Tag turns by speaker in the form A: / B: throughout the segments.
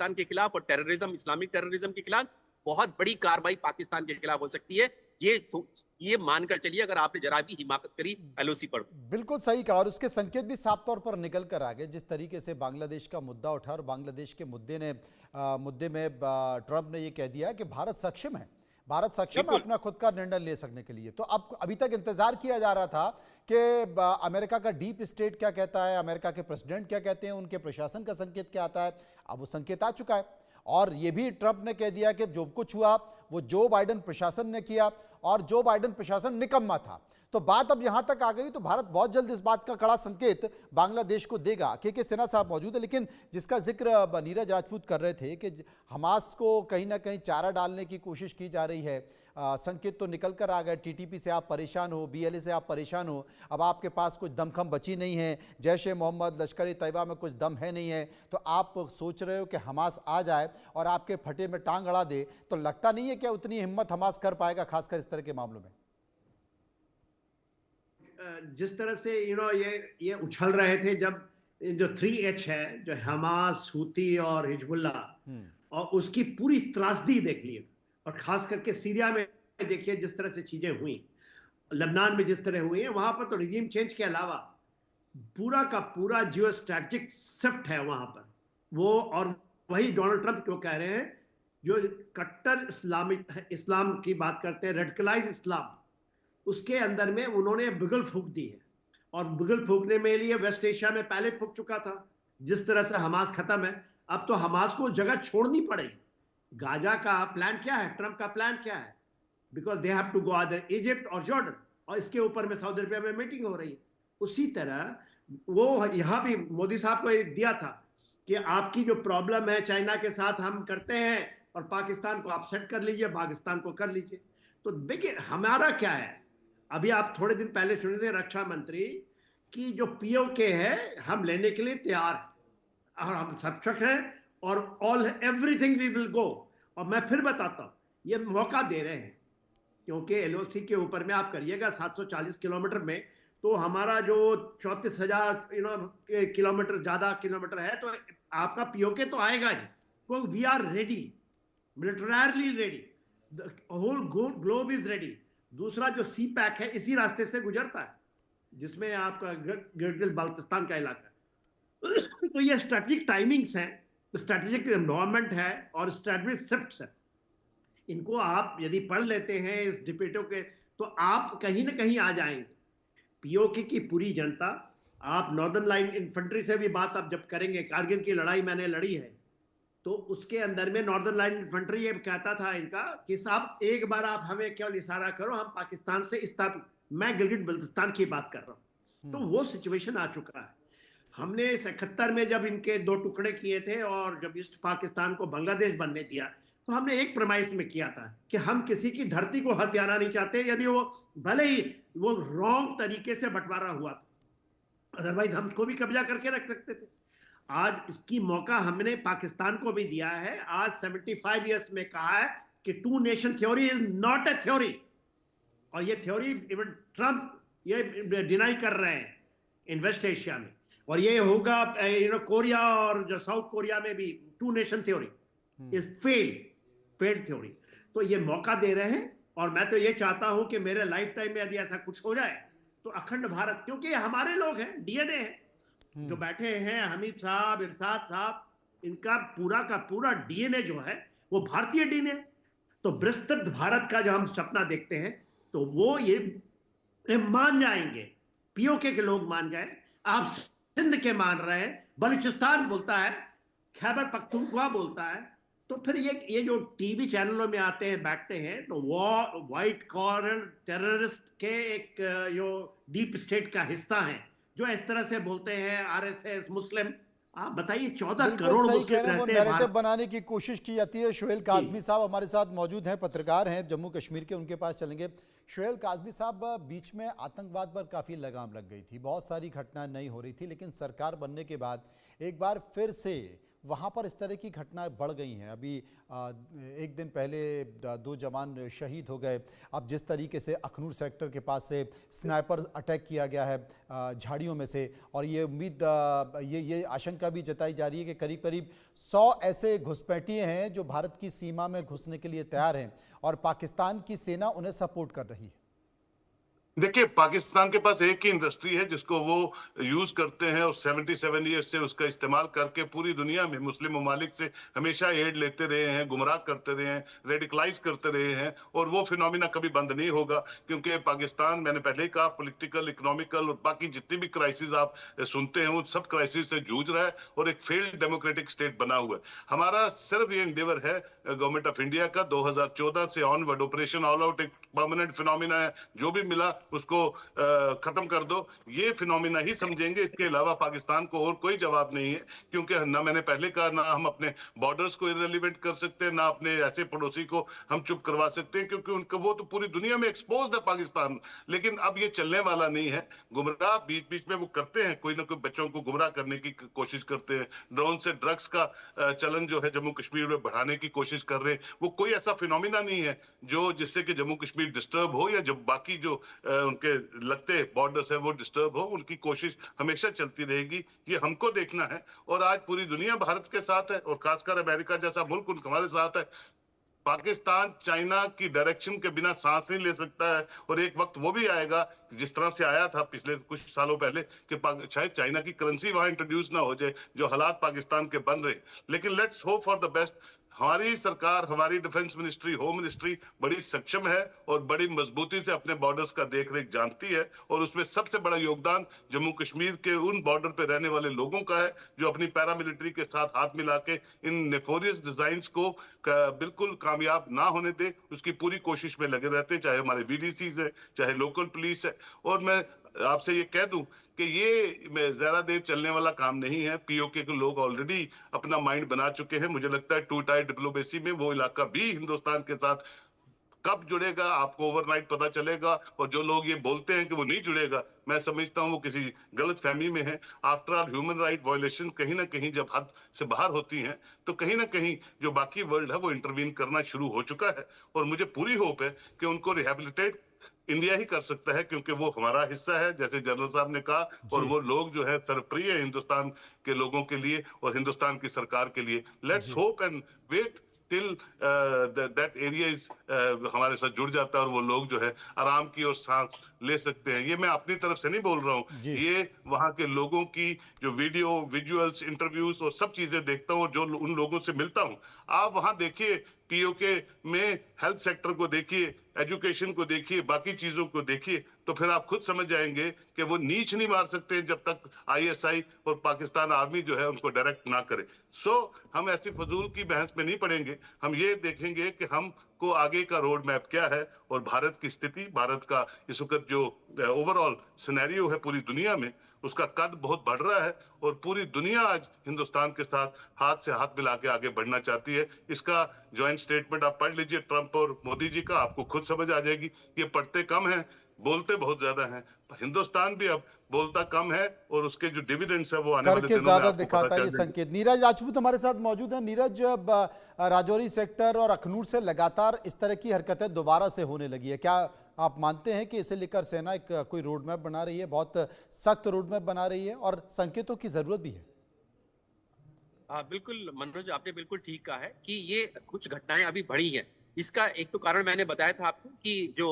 A: पाकिस्तान के खिलाफ और टेररिज्म, इस्लामिक टेररिज्म के खिलाफ बहुत बड़ी कार्रवाई पाकिस्तान के खिलाफ हो सकती है। ये मानकर चलिए, अगर आपने जरा भी हिमाकत करी एलओसी पर।
B: बिल्कुल सही कहा, और उसके संकेत भी साफ तौर पर निकल कर आ गए। जिस तरीके से बांग्लादेश का मुद्दा उठा और बांग्लादेश के मुद्दे में ट्रंप ने ये कह दिया कि भारत सक्षम है, भारत सक्षम है अपना खुद का निर्णय ले सकने के लिए। तो अब अभी तक इंतजार किया जा रहा था कि अमेरिका का डीप स्टेट क्या कहता है, अमेरिका के प्रेसिडेंट क्या कहते हैं, उनके प्रशासन का संकेत क्या आता है। अब वो संकेत आ चुका है, और ये भी ट्रंप ने कह दिया कि जो कुछ हुआ वो जो बाइडेन प्रशासन ने किया, और जो बाइडेन प्रशासन निकम्मा था। तो बात अब यहां तक आ गई, तो भारत बहुत जल्द इस बात का कड़ा संकेत बांग्लादेश को देगा। के सिन्हा साहब मौजूद है, लेकिन जिसका जिक्र नीरज राजपूत कर रहे थे कि हमास को कहीं ना कहीं चारा डालने की कोशिश की जा रही है, संकेत तो निकल कर आ गए। टीटीपी से आप परेशान हो, बीएलए से आप परेशान हो, अब आपके पास कुछ दमखम बची नहीं है, जैश ए मोहम्मद, लश्कर ए तैयबा में कुछ दम है नहीं है, तो आप सोच रहे हो कि हमास आ जाए और आपके फटे में टांग अड़ा दे। तो लगता नहीं है कि उतनी हिम्मत हमास कर पाएगा, खासकर इस तरह के मामलों में।
C: जिस तरह से ये उछल रहे थे, जब जो 3H है, जो हमास, हूती और हिजबुल्ला, और उसकी पूरी त्रासदी देख लिए, और खास करके सीरिया में देखिए जिस तरह से चीजें हुई, लबनान में जिस तरह हुई है, वहां पर तो रिजीम चेंज के अलावा पूरा का पूरा जियो स्ट्रैटेजिक शिफ्ट है वहां पर वो। और वही डोनाल्ड ट्रंप क्यों कह रहे हैं, जो कट्टर इस्लाम की बात करते हैं, रेडिकलाइज इस्लाम, उसके अंदर में उन्होंने बिगल फूंक दी है। और बिगल फूंकने में लिए वेस्ट एशिया में पहले फूंक चुका था। जिस तरह से हमास खत्म है, अब तो हमास को जगह छोड़नी पड़ेगी। गाजा का प्लान क्या है, ट्रंप का प्लान क्या है, because they have to go other Egypt और जॉर्डन, और इसके ऊपर में सऊदी अरबिया में मीटिंग हो रही है। उसी तरह वो यहां भी मोदी साहब को एक दिया था कि आपकी जो प्रॉब्लम है चाइना के साथ हम करते हैं, और पाकिस्तान को आप सेट कर लीजिए, पाकिस्तान को कर लीजिए। तो देखिए हमारा क्या है, अभी आप थोड़े दिन पहले सुने थे रक्षा मंत्री की जो पीओके है, हम लेने के लिए तैयार हैं और हम सक्षम हैं, और all everything we will go. और मैं फिर बताता हूं, ये मौका दे रहे हैं, क्योंकि एलओसी के ऊपर में आप करिएगा 740 किलोमीटर में, तो हमारा जो 34,000 किलोमीटर ज्यादा किलोमीटर है, तो आपका पीओके तो आएगा ही। तो we are ready, militarily ready, the whole globe is ready. दूसरा जो सी पैक है इसी रास्ते से गुजरता है, जिसमें आपका गिलगित बाल्टिस्तान का इलाका है। तो ये स्ट्रेटेजिक टाइमिंग्स हैं, स्ट्रेटेजिक एनवायरनमेंट है और स्ट्रेटेजिक शिफ्ट्स है। इनको आप यदि पढ़ लेते हैं इस डिबेटों के, तो आप कहीं ना कहीं आ जाएंगे। पीओके की पूरी जनता, आप नॉर्दर्न लाइन इन्फेंट्री से भी बात आप जब करेंगे, कारगिल की लड़ाई मैंने लड़ी है, तो उसके अंदर में नॉर्दर्न लाइन इन्फेंट्री ये कहता था इनका कि साहब एक बार आप हमें केवल इशारा करो, हम पाकिस्तान से स्थापित, मैं गिलगित बल्तिस्तान की बात कर रहा हूं। तो वो सिचुएशन आ चुका है। हमने 71 में जब इनके 2 टुकड़े किए थे, और जब ईस्ट पाकिस्तान को बांग्लादेश बनने दिया, तो हमने एक प्रमाइस में किया था कि हम किसी की धरती को हथियाना नहीं चाहते, यदि वो भले ही वो रॉन्ग तरीके से बंटवारा हुआ था, अदरवाइज हमको भी कब्जा करके रख सकते थे। आज इसकी मौका हमने पाकिस्तान को भी दिया है। आज 75 इयर्स में कहा है कि 2 nation theory is not a theory, और ये थ्योरी इवन ट्रंप ये डिनाई कर रहे हैं इन वेस्ट एशिया में, और ये होगा कोरिया और जो साउथ कोरिया में भी 2 nation theory is failed theory. तो ये मौका दे रहे हैं, और मैं तो ये चाहता हूं कि मेरे लाइफ टाइम में यदि ऐसा कुछ हो जाए तो अखंड भारत, क्योंकि ये हमारे लोग हैं, डीएनए है जो बैठे हैं, हमीद साहब, इरशाद साहब, इनका पूरा का पूरा डीएनए जो है वो भारतीय डीएनए। तो विस्तृत भारत का जो हम सपना देखते हैं, तो वो ये मान जाएंगे। पीओके के लोग मान गए, आप सिंध के मान रहे हैं, बलूचिस्तान बोलता है, खैबर पख्तूनख्वा बोलता है। तो फिर ये जो टीवी चैनलों में आते हैं, बैठते हैं, तो वो व्हाइट कॉलर टेररिस्ट के एक जो डीप स्टेट का हिस्सा है, जो इस तरह से बोलते हैं, आरएसएस, मुस्लिम। आप बताइए 14 करोड़ मुस्लिम रहते हैं,
B: नैरेटिव बनाने की कोशिश की जाती है। शोएल काज़मी साहब हमारे साथ मौजूद हैं, पत्रकार हैं जम्मू कश्मीर के, उनके पास चलेंगे। शोएल काज़मी साहब, बीच में आतंकवाद पर काफ़ी लगाम लग गई थी, बहुत सारी घटनाएं नहीं हो रही थी, लेकिन सरकार बनने के बाद एक बार फिर से वहाँ पर इस तरह की घटनाएं बढ़ गई हैं। अभी एक दिन पहले 2 जवान शहीद हो गए। अब जिस तरीके से अखनूर सेक्टर के पास से स्नाइपर अटैक किया गया है झाड़ियों में से, और ये उम्मीद ये आशंका भी जताई जा रही है कि करीब करीब 100 ऐसे घुसपैठिए हैं जो भारत की सीमा में घुसने के लिए तैयार हैं और पाकिस्तान की सेना उन्हें सपोर्ट कर रही है।
D: देखिए, पाकिस्तान के पास एक ही इंडस्ट्री है जिसको वो यूज करते हैं और 77 ईयर्स से उसका इस्तेमाल करके पूरी दुनिया में मुस्लिम ममालिक से हमेशा एड लेते रहे हैं, गुमराह करते रहे हैं, रेडिकलाइज करते रहे हैं, और वो फिनोमिना कभी बंद नहीं होगा। क्योंकि पाकिस्तान, मैंने पहले ही कहा, पॉलिटिकल, इकोनॉमिकल और बाकी जितनी भी क्राइसिस आप सुनते हैं उन सब क्राइसिस से जूझ रहा है और एक फेल्ड डेमोक्रेटिक स्टेट बना हुआ है। हमारा सिर्फ ये इंडेवर है गवर्नमेंट ऑफ इंडिया का 2014 से ऑनवर्ड ऑपरेशन ऑल आउट एक परमानेंट फिनोमिना है, जो भी मिला उसको खत्म कर दो, ये फिनोमिना ही समझेंगे। इसके अलावा पाकिस्तान को और कोई जवाब नहीं है, क्योंकि ना, मैंने पहले कहा, ना हम अपने बॉर्डर्स को इरेलीवेंट कर सकते हैं, ना अपने ऐसे पड़ोसी को हम चुप करवा सकते हैं, क्योंकि उनका वो तो पूरी दुनिया में एक्सपोज्ड है पाकिस्तान। लेकिन अब ये चलने वाला नहीं है। गुमराह बीच बीच में वो करते हैं, कोई ना कोई बच्चों को गुमराह करने की कोशिश करते हैं, ड्रोन से ड्रग्स का चलन जो है जम्मू कश्मीर में बढ़ाने की कोशिश कर रहे हैं। वो कोई ऐसा फिनोमिना नहीं है जो जिससे कि जम्मू कश्मीर डिस्टर्ब हो या जो बाकी जो उनके लगते बॉर्डर्स है वो डिस्टर्ब हो। उनकी कोशिश हमेशा चलती रहेगी, ये हमको देखना है। और आज पूरी दुनिया भारत के साथ है और खासकर अमेरिका जैसा मुल्क हमारे साथ है। पाकिस्तान चाइना की डायरेक्शन के बिना सांस नहीं ले सकता है, और एक वक्त वो भी आएगा जिस तरह से आया था पिछले कुछ सालों पहले कि शायद चाइना की करेंसी वहां इंट्रोड्यूस ना हो जाए, जो हालात पाकिस्तान के बन रहे। लेकिन let's hope for the best. हमारी सरकार, हमारी डिफेंस मिनिस्ट्री, होम मिनिस्ट्री बड़ी सक्षम है और बड़ी मजबूती से अपने बॉर्डर्स का देख रेख जानती है, और उसमें सबसे बड़ा योगदान जम्मू कश्मीर के उन बॉर्डर पे रहने वाले लोगों का है जो अपनी पैरामिलिट्री के साथ हाथ मिला के इन नेफोरियस डिजाइन्स को बिल्कुल कामयाब ना होने दे, उसकी पूरी कोशिश में लगे रहते, चाहे हमारे VDCs है, चाहे लोकल पुलिस है। और मैं आपसे ये कह दूं कि ये ज्यादा देर चलने वाला काम नहीं है। POK के लोग ऑलरेडी अपना माइंड बना चुके हैं। मुझे लगता है 2 टायर डिप्लोमेसी में वो इलाका भी हिंदुस्तान के साथ कब जुड़ेगा आपको ओवरनाइट पता चलेगा, और जो लोग ये बोलते हैं कि वो नहीं जुड़ेगा, मैं समझता हूं वो किसी गलत फहमी में है। After all human right violation कहीं ना कहीं जब हद से बाहर होती हैं तो कहीं ना कहीं जो बाकी वर्ल्ड है वो इंटरवीन करना शुरू हो चुका है, और मुझे पूरी होप है कि उनको रिहेबिलिटेट इंडिया ही कर सकता है, क्योंकि वो हमारा हिस्सा है जैसे जनरल साहब ने कहा, और वो लोग जो है सर्वप्रिय है हिंदुस्तान के लोगों के लिए और हिंदुस्तान की सरकार के लिए। Let's hope and wait till that area is हमारे साथ जुड़ जाता है और वो लोग जो है आराम की और सांस ले सकते हैं। ये मैं अपनी तरफ से नहीं बोल रहा हूँ, ये वहां के लोगों की जो वीडियो, विजुअल्स, इंटरव्यूज और सब चीजें देखता हूँ, जो उन लोगों से मिलता हूँ। आप वहां देखिए, POK में हेल्थ सेक्टर को देखिए, एजुकेशन को देखिए, बाकी चीजों को देखिए, तो फिर आप खुद समझ जाएंगे कि वो नीच नहीं मार सकते जब तक ISI और पाकिस्तान आर्मी जो है उनको डायरेक्ट ना करे। हम ऐसी फजूल की बहस में नहीं पड़ेंगे। हम ये देखेंगे कि हमको आगे का रोड मैप क्या है, और भारत की स्थिति, भारत का इस वक्त जो ओवरऑल सिनेरियो है पूरी दुनिया में, उसका कद बहुत बढ़ रहा है, और पूरी दुनिया आज हिंदुस्तान के साथ हाथ से हाथ मिला के आगे बढ़ना चाहती है। इसका ज्वाइंट स्टेटमेंट आप पढ़ लीजिए ट्रंप और मोदी जी का, आपको खुद समझ आ जाएगी। ये पढ़ते कम हैं, बोलते बहुत ज्यादा हैं। हिंदुस्तान भी अब बोलता कम है, और उसके जो डिविडेंड्स है वो आने वाले दिनों में
B: ज्यादा
D: आपको
B: दिखाता
D: पता
B: है
D: चल
B: ये
D: जाएगा।
B: संकेत। नीरज राजपूत हमारे साथ मौजूद है। नीरज, राजौरी सेक्टर और अखनूर से लगातार इस तरह की हरकतें दोबारा से होने लगी है, क्या आप मानते हैं कि इसे लेकर सेना एक कोई रोड मैप बना रही है, बहुत सख्त रोड मैप बना रही है, और संकेतों की जरूरत भी है?
A: हाँ बिल्कुल मनोज, आपने बिल्कुल ठीक कहा है कि ये कुछ घटनाएं अभी बढ़ी हैं। इसका एक तो कारण मैंने बताया था आपको कि जो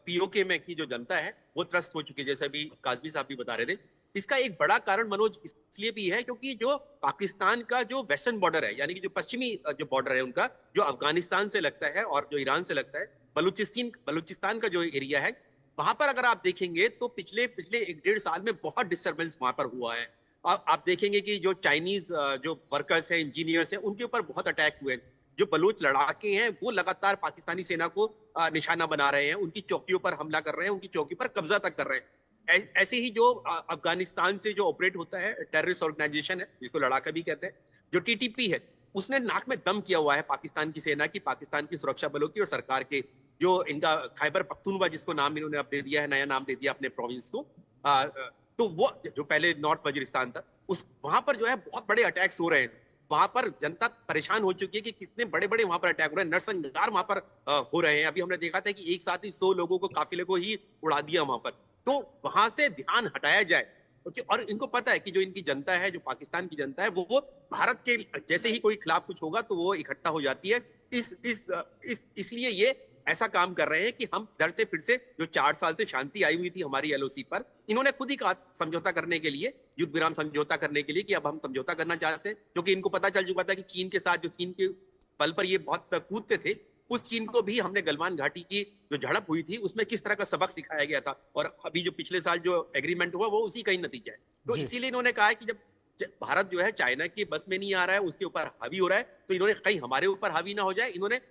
A: POK में की जो जनता है वो त्रस्त हो चुकी है, जैसे अभी काजमी साहब भी बता रहे थे। इसका एक बड़ा कारण मनोज इसलिए भी है क्योंकि जो पाकिस्तान का जो वेस्टर्न बॉर्डर है, यानी कि जो पश्चिमी जो बॉर्डर है उनका, जो अफगानिस्तान से लगता है और जो ईरान से लगता है, बलूचिस्तान का जो एरिया है, वहां पर अगर आप देखेंगे तो पिछले 1.5 साल में बहुत डिस्टर्बेंस वहां पर हुआ है। आप देखेंगे कि जो चाइनीज जो वर्कर्स हैं, इंजीनियर्स हैं, उनके ऊपर बहुत अटैक हुए। जो बलूच लड़ाके हैं वो लगातार पाकिस्तानी सेना को निशाना बना रहे हैं, उनकी चौकियों पर हमला कर रहे हैं, उनकी चौकी पर कब्जा तक कर रहे हैं। ऐसे ही जो अफगानिस्तान से जो ऑपरेट होता है टेररिस्ट ऑर्गेनाइजेशन है, जिसको लड़ाका भी कहते हैं, जो TTP है, उसने नाक में दम किया हुआ है पाकिस्तान की सेना की, पाकिस्तान की सुरक्षा बलों की और सरकार के। जो इनका खैबर पख्तूनवा, जिसको नाम इन्होंने अब दे दिया है, नया नाम दे दिया अपने प्रोविंस को, तो वो जो पहले नॉर्थ वजीरिस्तान था, उस वहां पर जो है बहुत बड़े अटैक्स हो रहे हैं। वहां पर जनता परेशान हो चुकी है कि कितने बड़े बड़े वहां पर अटैक हो रहे हैं, नरसंहार वहां पर हो रहे हैं। अभी हमने देखा था कि एक साथ ही 100 लोगों को, काफिले को ही उड़ा दिया वहां पर। तो वहां से ध्यान हटाया जाए, और इनको पता है कि जो इनकी जनता है, जो पाकिस्तान की जनता है, वो भारत के जैसे ही कोई खिलाफ कुछ होगा तो वो इकट्ठा हो जाती है। इसलिए ये ऐसा काम कर रहे हैं कि हम इधर से फिर से जो 4 साल से शांति आई हुई थी हमारी एलओसी पर, इन्होंने खुद ही कहा समझौता करने के लिए, युद्ध विराम समझौता करने के लिए, कि अब हम समझौता करना चाहते हैं, क्योंकि इनको पता चल चुका था कि चीन के साथ, जो चीन के बल पर ये बहुत कूदते थे, उस चीन को भी हमने गलवान घाटी की जो झड़प हुई थी उसमें किस तरह का सबक सिखाया गया था, और अभी जो पिछले साल जो एग्रीमेंट हुआ वो उसी का ही नतीजा है। तो इसीलिए इन्होंने कहा है कि जब भारत जो है चाइना की बस में नहीं आ रहा है, उसके ऊपर हावी हो रहा है, तो इन्होंने कहीं हमारे ऊपर हावी ना हो जाए, इन्होंने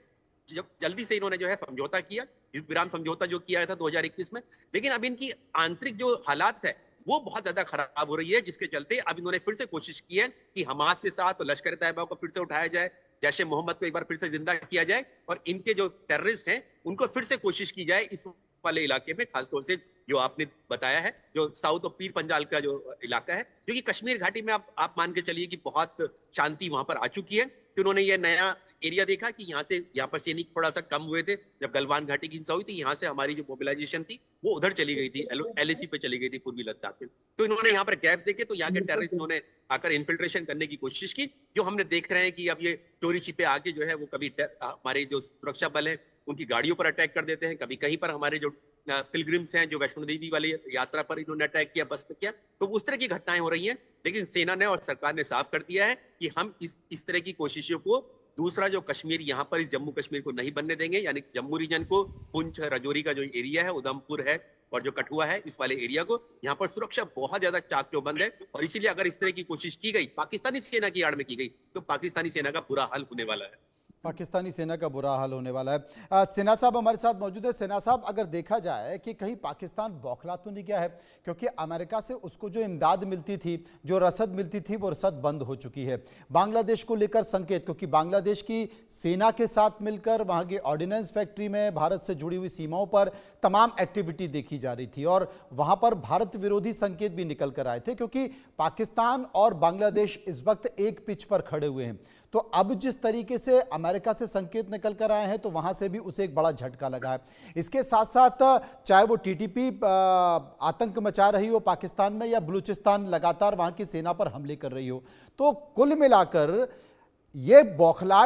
A: जब जल्दी से इन्होंने जो है समझौता किया, युद्ध विराम समझौता जो किया था 2021 में। लेकिन अब इनकी आंतरिक जो हालात है वो बहुत ज्यादा खराब हो रही है, जिसके चलते अब इन्होंने फिर से कोशिश की है कि हमास के साथ तो लश्कर तैयबा को फिर से उठाया जाए, जैशे मोहम्मद को एक बार फिर से जिंदा किया जाए, और इनके जो टेररिस्ट हैं उनको फिर से कोशिश की जाए इस वाले इलाके में, खासतौर से जो आपने बताया है, जो साउथ ऑफ पीर पंजाल का जो इलाका है, जो कि कश्मीर घाटी में आप मान के चलिए कि बहुत शांति वहां पर आ चुकी है। तो उन्होंने ये नया एरिया देखा कि यहाँ पर सैनिक थोड़ा सा कम हुए थे जब गलवान घाटी की हिंसा हुई थी, यहाँ से हमारी जो मोबिलाइजेशन थी वो उधर चली गई थी, एलएसी पे चली गई थी, पूर्वी लद्दाख में। तो इन्होंने यहाँ पर गैप्स देखे, तो यहाँ के टेररिस्ट इन्होंने आकर इन्फिल्ट्रेशन करने की कोशिश की, जो हमने देख रहे हैं कि अब ये चोरी छिपे आके जो है वो कभी हमारे जो सुरक्षा बल है उनकी गाड़ियों पर अटैक कर देते हैं, कभी कहीं पर हमारे जो पिलग्रिम्स हैं, जो वैष्णो देवी वाली यात्रा पर इन्होंने अटैक किया, बस पे किया। तो उस तरह की घटनाएं हो रही हैं, लेकिन सेना ने और सरकार ने साफ कर दिया है कि हम इस तरह की कोशिशों को, दूसरा जो कश्मीर यहाँ पर इस जम्मू कश्मीर को नहीं बनने देंगे, यानी जम्मू रीजन को, पुंछ राजौरी का जो एरिया है, उधमपुर है और जो कठुआ है, इस वाले एरिया को, यहाँ पर सुरक्षा बहुत ज्यादा चाक चौबंद है। और इसीलिए अगर इस तरह की कोशिश की गई, पाकिस्तानी सेना की आड़ में की गई, तो पाकिस्तानी सेना का बुरा हाल होने वाला है।
B: पाकिस्तानी सेना का बुरा हाल होने वाला है। सिन्हा साहब हमारे साथ मौजूद है। सिन्हा साहब, अगर देखा जाए कि कहीं पाकिस्तान बौखला तो नहीं गया है, क्योंकि अमेरिका से उसको जो इमदाद मिलती थी, जो रसद मिलती थी, वो रसद बंद हो चुकी है। बांग्लादेश को लेकर संकेत, क्योंकि बांग्लादेश की सेना के साथ मिलकर वहाँ की ऑर्डिनेंस फैक्ट्री में भारत से जुड़ी हुई सीमाओं पर तमाम एक्टिविटी देखी जा रही थी, और वहाँ पर भारत विरोधी संकेत भी निकल कर आए थे, क्योंकि पाकिस्तान और बांग्लादेश इस वक्त एक पिच पर खड़े हुए हैं। तो अब जिस तरीके से अमेरिका से संकेत निकल कर आए हैं, तो वहां से भी उसे एक बड़ा झटका लगा है। इसके साथ साथ चाहे वो टीटीपी आतंक मचा रही हो पाकिस्तान में, या बलूचिस्तान लगातार वहां की सेना पर हमले कर रही हो, तो कुल मिलाकर ये बौखलाहट